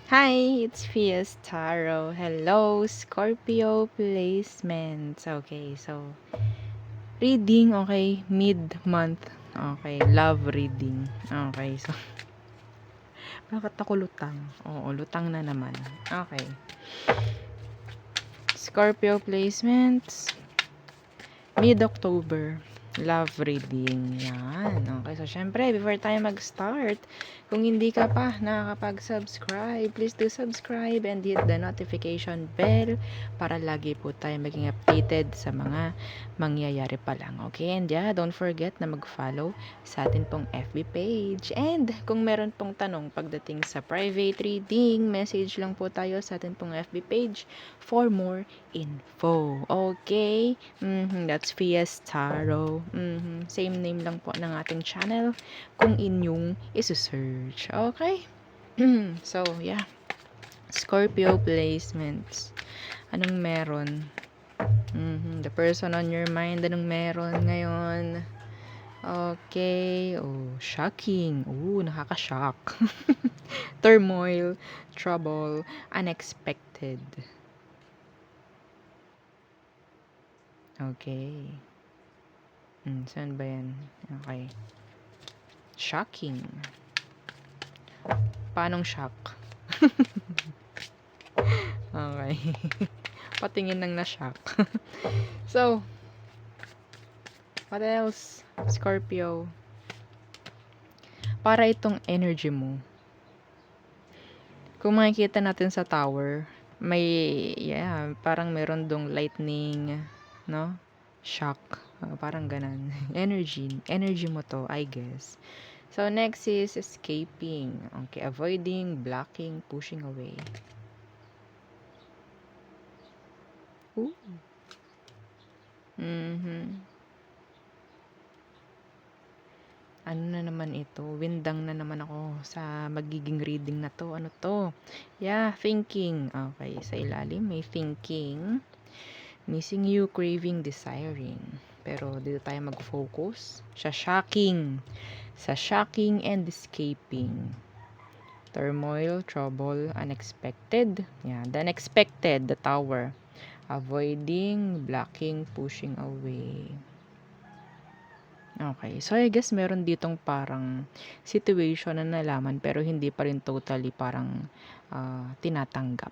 Hi, it's Fias Taro. Hello, Scorpio placements. Okay, so reading, okay, mid-month. Okay, love reading. Okay, so bakit ako lutang? Oo, lutang na naman. Okay. Scorpio placements, mid-October. Love reading. Yan. Okay, so syempre, before tayo mag-start, kung hindi ka pa nakakapag-subscribe, please do subscribe and hit the notification bell para lagi po tayo maging updated sa mga mangyayari pa lang. Okay, and yeah, don't forget na mag-follow sa atin pong FB page. And kung meron pong tanong pagdating sa private reading, message lang po tayo sa atin pong FB page for more info. Okay? That's Fias Tarot. Same name lang po ng ating channel kung inyong isi-search. Okay? So, yeah. Scorpio placements. Anong meron? The person on your mind, anong meron ngayon? Okay. Oh, shocking. Oh, nakaka-shock. Turmoil, trouble, unexpected. Okay. Saan ba yan? Okay. Shocking. Paanong shock? Okay. Patingin ng na-shock. So, what else? Scorpio. Para itong energy mo. Kung makikita natin sa tower, may, parang meron dong lightning, no? Shock. Parang ganan. Energy mo to, I guess. So, next is escaping. Okay, avoiding, blocking, pushing away. Ooh. Ano na naman ito? Windang na naman ako sa magiging reading na to. Ano to? Yeah, thinking. Okay, sa ilalim may thinking. Missing you, craving, desiring. Pero dito tayo mag-focus. Sa shocking and escaping. Turmoil, trouble, unexpected. Yeah, the unexpected, the tower. Avoiding, blocking, pushing away. Okay. So, I guess meron ditong parang situation na nalaman pero hindi pa rin totally parang tinatanggap.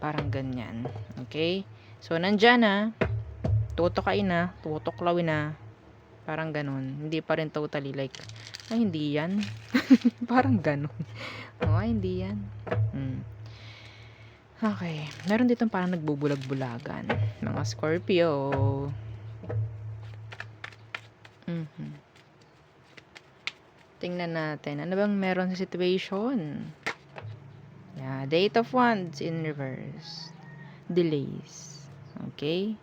Parang ganyan. Okay? So, nandyan na. Tutukain na. Tutuklawin na. Parang ganun. Hindi pa rin totally like, ay, hindi yan. Parang ganun. Ay, hindi yan. Okay. Meron ditong parang nagbubulag-bulagan. Mga Scorpio. Tingnan natin. Ano bang meron sa situation? Yeah, the 8 of Wands in reverse. Delays. Okay?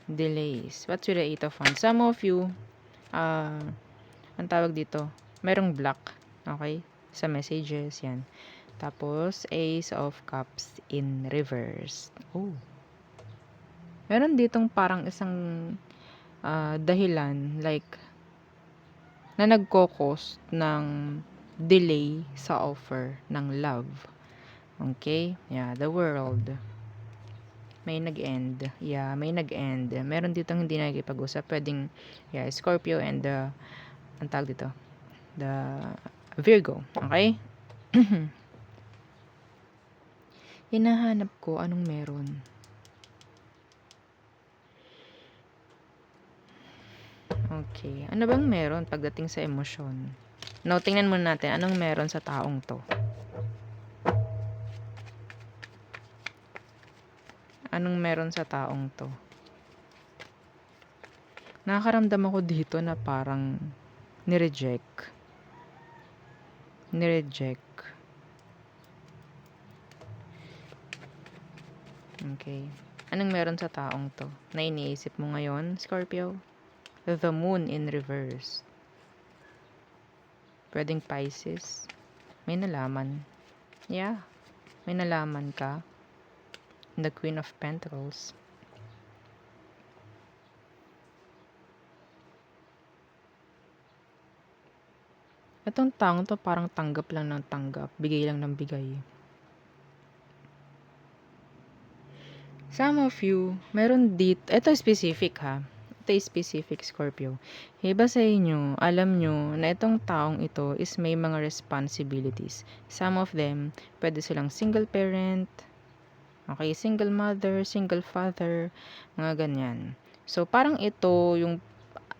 Delays. What's with the 8 of Wands? Some of you, ang tawag dito, merong block. Okay? Sa messages, yan. Tapos, Ace of Cups in reverse. Oh. Meron ditong parang isang dahilan, like, na nagko-cause ng delay sa offer ng love. Okay? Yeah, the world. May nag-end. Yeah, may nag-end. Meron ditong hindi nakikipag-usap. Pwedeng, yeah, Scorpio and ang tawag dito, the Virgo. Okay? Hinahanap ko anong meron. Okay. Ano bang meron pagdating sa emosyon? Now, tingnan muna natin anong meron sa taong to. Anong meron sa taong to? Nakakaramdam ako dito na parang nireject. Okay. Anong meron sa taong to na iniisip mo ngayon, Scorpio? The moon in reverse. Pwedeng Pisces. May nalaman. Yeah. May nalaman ka. The Queen of Pentacles. Itong taong 'to parang tanggap lang ng tanggap, bigay lang ng bigay. Some of you, meron eto specific ha, ito specific Scorpio. Iba sa inyo, alam nyo na itong taong ito is may mga responsibilities. Some of them, pwede silang single parent, okay, single mother, single father, mga ganyan. So, parang ito yung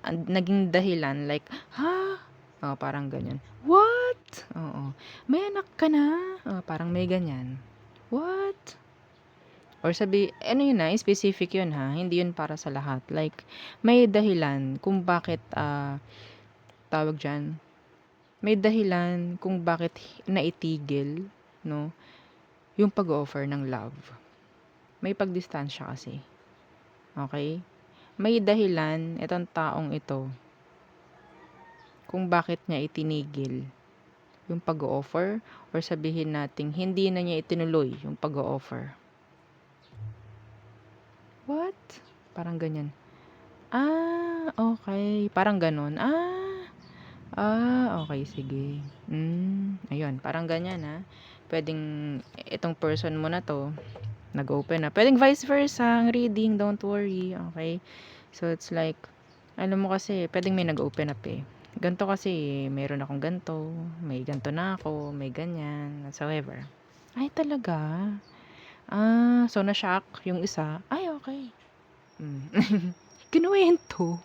naging dahilan like, ha? Oh, parang ganyan. What? Oo. May anak ka na? Oh, parang may ganyan. What? Or ano yun na, specific yun ha, hindi yun para sa lahat. Like, may dahilan kung bakit, tawag dyan, may dahilan kung bakit naitigil, no, yung pag-offer ng love. May pagdistansya kasi. Okay? May dahilan itong taong ito kung bakit niya itinigil yung pag-offer or sabihin nating hindi na niya itinuloy yung pag-offer. What? Parang ganyan. Okay. Parang gano'n. Okay, sige. Ayun, parang ganyan, Puwedeng itong person mo na 'to, nag-open na. Puwedeng vice versa, ang reading, don't worry, okay? So, it's like, alam mo kasi, puwedeng may nag-open up, eh. Ganito kasi, meron akong ganito, may ganito na ako, may ganyan, whatsoever. Ay, talaga? So na-shock yung isa. Ay, okay. Kinuwento.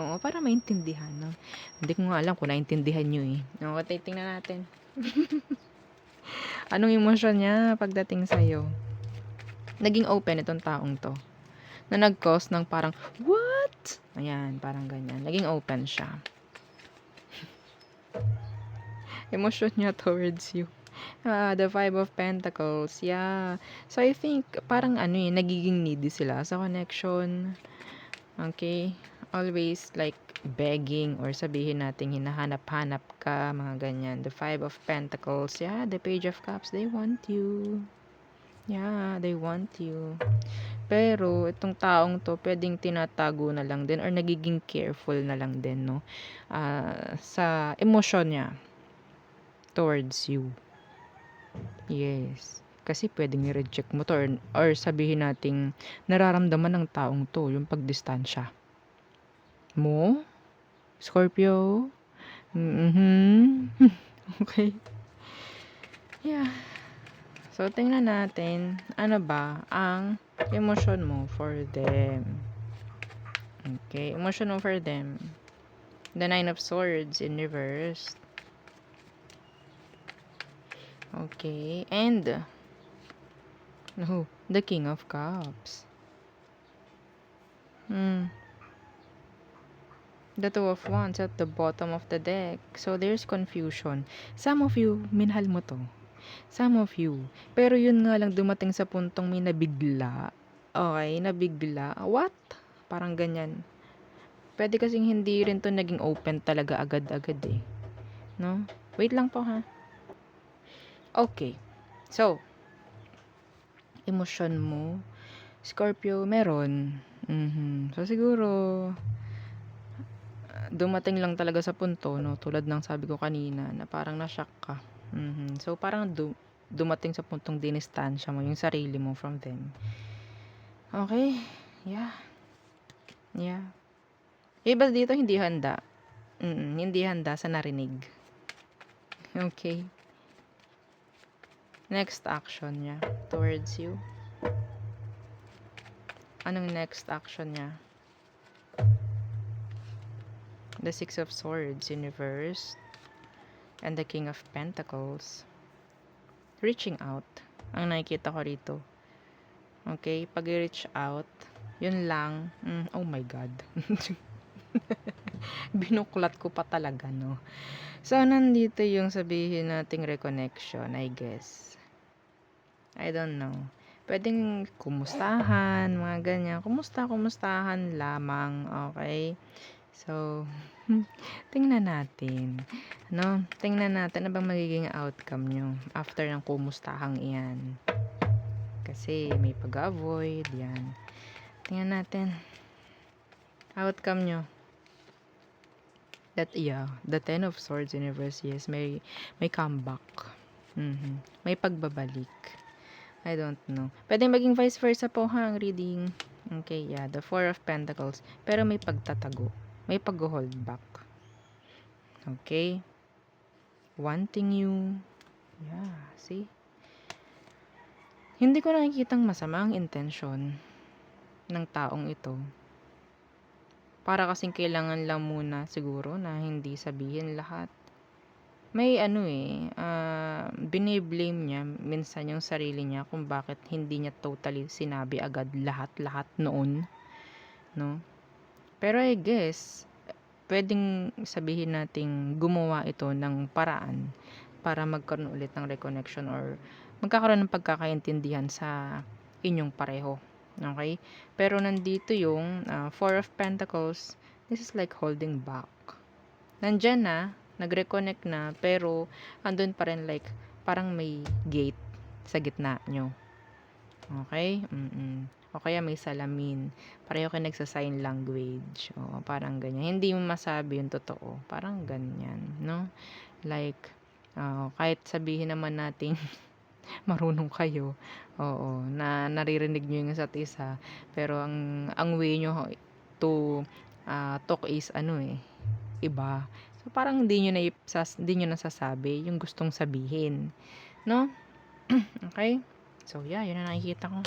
Oo, para maintindihan, 'no? Hindi ko nga alam kung naintindihan niyo, eh. Okay, tingnan natin. Anong emosyon niya pagdating sa'yo? Naging open itong taong 'to, na nag-cause ng parang, "What?" Ayan, parang ganyan. Naging open siya. Emosyon niya towards you. The Five of Pentacles, yeah. So, I think, parang nagiging needy sila sa connection. Okay? Always like begging or sabihin natin hinahanap-hanap ka, mga ganyan. The Five of Pentacles, yeah. The Page of Cups, they want you. Yeah, they want you. Pero, itong taong to, pwedeng tinatago na lang din or nagiging careful na lang din, no? Sa emosyon niya towards you. Yes. Kasi pwedeng i-reject mo to or sabihin nating nararamdaman ng taong to yung pagdistansya mo, Scorpio. Okay. Yeah. So, tingnan natin, ano ba ang emosyon mo for them. Okay, emosyon mo for them. The Nine of Swords in reverse. Okay, and the King of Cups. The Two of Wands at the bottom of the deck. So, there's confusion. Some of you, minahal mo to. Some of you. Pero yun nga lang, dumating sa puntong may nabigla. Okay, nabigla. What? Parang ganyan. Pwede kasing hindi rin to naging open talaga agad-agad, eh. No? Wait lang po, ha? Okay. So, emosyon mo, Scorpio, meron. So, siguro, dumating lang talaga sa punto, no, tulad ng sabi ko kanina, na parang na-shock ka. So, parang dumating sa puntong dinistansya mo yung sarili mo from them. Okay? Yeah. Yeah. Iba dito, hindi handa. Hindi handa sa narinig. Okay? Next action niya towards you. Anong next action niya? The Six of Swords in reverse. And the King of Pentacles. Reaching out. Ang nakikita ko rito. Okay? Pag reach out, yun lang. Oh my God. Binuklat ko pa talaga, no? So, nandito yung sabihin nating reconnection, I guess. I don't know. Pwedeng kumustahan, mga ganyan. Kumustahan lamang, okay? So, tingnan natin. No? Tingnan natin na bang magiging outcome nyo after ng kumustahang iyan. Kasi may pag-avoid, yan. Tingnan natin. Outcome nyo. The Ten of Swords in reverse, yes, may comeback. May pagbabalik. I don't know. Pwedeng maging vice versa po ha, ang reading. Okay, yeah, the Four of Pentacles. Pero may pagtatago. May pag-hold back. Okay? Wanting you. Yeah, see? Hindi ko nakikitang masama ang intention ng taong ito. Para kasing kailangan lang muna siguro na hindi sabihin lahat. May biniblame niya minsan yung sarili niya kung bakit hindi niya totally sinabi agad lahat-lahat noon, no? Pero I guess, pwedeng sabihin nating gumawa ito ng paraan para magkaroon ulit ng reconnection or magkakaroon ng pagkakaintindihan sa inyong pareho. Okay? Pero nandito yung Four of Pentacles. This is like holding back. Nandyan na, nag-reconnect na, pero andun pa rin like parang may gate sa gitna nyo. Okay? O kaya may salamin. Pareho kayo nagsa-sign language. O, parang ganyan. Hindi mo masabi yung totoo. Parang ganyan, no? Like, kahit sabihin naman nating marunong kayo. Oo, na naririnig nyo yung isa't isa. Pero ang way nyo to talk is iba. So, parang hindi nyo nasasabi yung gustong sabihin. No? Okay? So, yeah, yun na nakikita ko.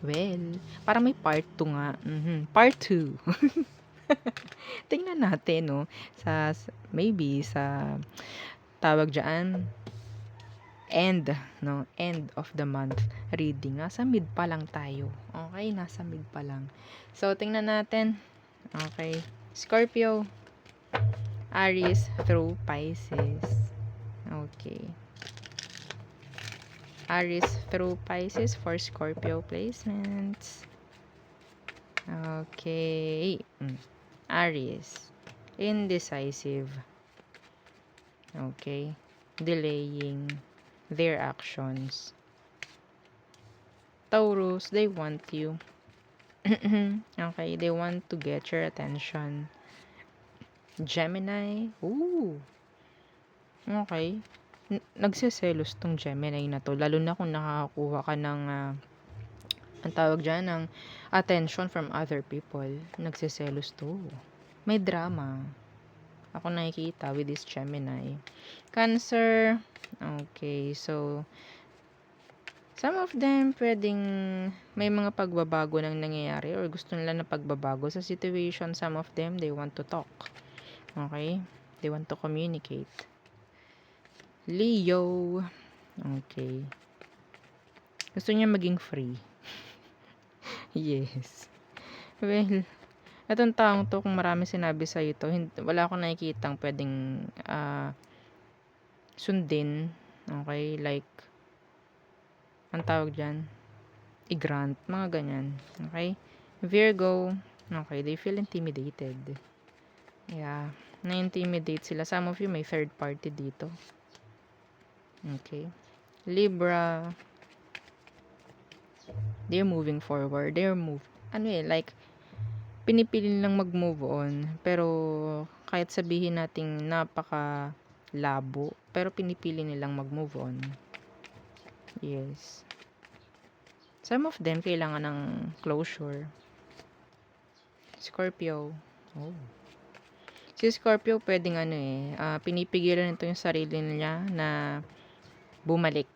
Well, parang may part 2 nga. Part 2. Tingnan natin, no? Maybe sa tawag dyan, end of the month reading. Nasa mid pa lang tayo. Okay? Nasa mid pa lang. So, tingnan natin. Okay. Scorpio, Aries through Pisces. Okay. Aries through Pisces for Scorpio placements. Okay. Aries, indecisive. Okay. Delaying their actions. Taurus, they want you. Okay, they want to get your attention. Gemini, ooh. Okay. Nagseselos tong Gemini na to, lalo na kung nakakakuha ka ng ang tawag dyan, ng attention from other people. Nagseselos to. May drama. Ako nakikita with this Gemini. Cancer, okay, so some of them pwedeng may mga pagbabago nang nangyayari or gusto nila na pagbabago sa situation. Some of them, they want to talk. Okay? They want to communicate. Leo. Okay. Gusto niya maging free. Yes. Well, itong taong to, kung marami sinabi sa ito, wala akong nakikitang pwedeng sundin. Okay? Like, ang tawag dyan, i-grant. Mga ganyan. Okay? Virgo. Okay, they feel intimidated. Yeah. Na-intimidate sila. Some of you may third party dito. Okay. Libra, they're moving forward. Like, pinipili nilang mag-move on. Pero, kahit sabihin nating napaka labo, pero pinipili nilang mag-move on. Yes. Some of them, kailangan ng closure. Scorpio. Oh. Si Scorpio, pwedeng pinipigilan nito yung sarili niya na bumalik.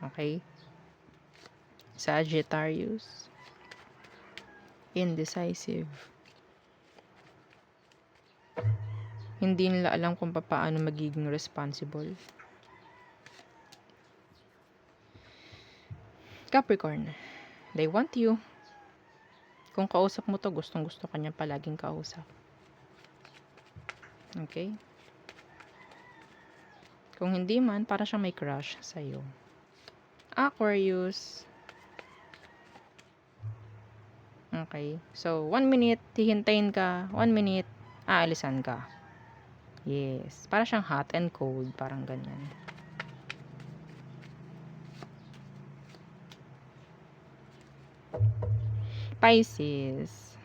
Okay? Sagittarius, indecisive. Hindi nila alam kung paano magiging responsible. Capricorn, they want you. Kung kausap mo to, gustong-gusto ka niya palaging kausap. Okay? Kung hindi man, para siyang may crush sa'yo. Aquarius. Okay. So, 1 minute, hihintayin ka. 1 minute, aalisan ka. Yes. Para siyang hot and cold. Parang ganyan. Pisces.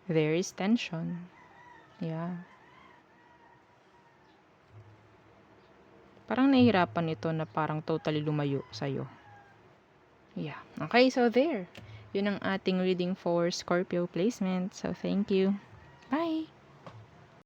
there is tension. Yeah. Parang nahihirapan ito na parang totally lumayo sa'yo. Yeah. Okay, so there. Yun ang ating reading for Scorpio placement. So, thank you. Bye!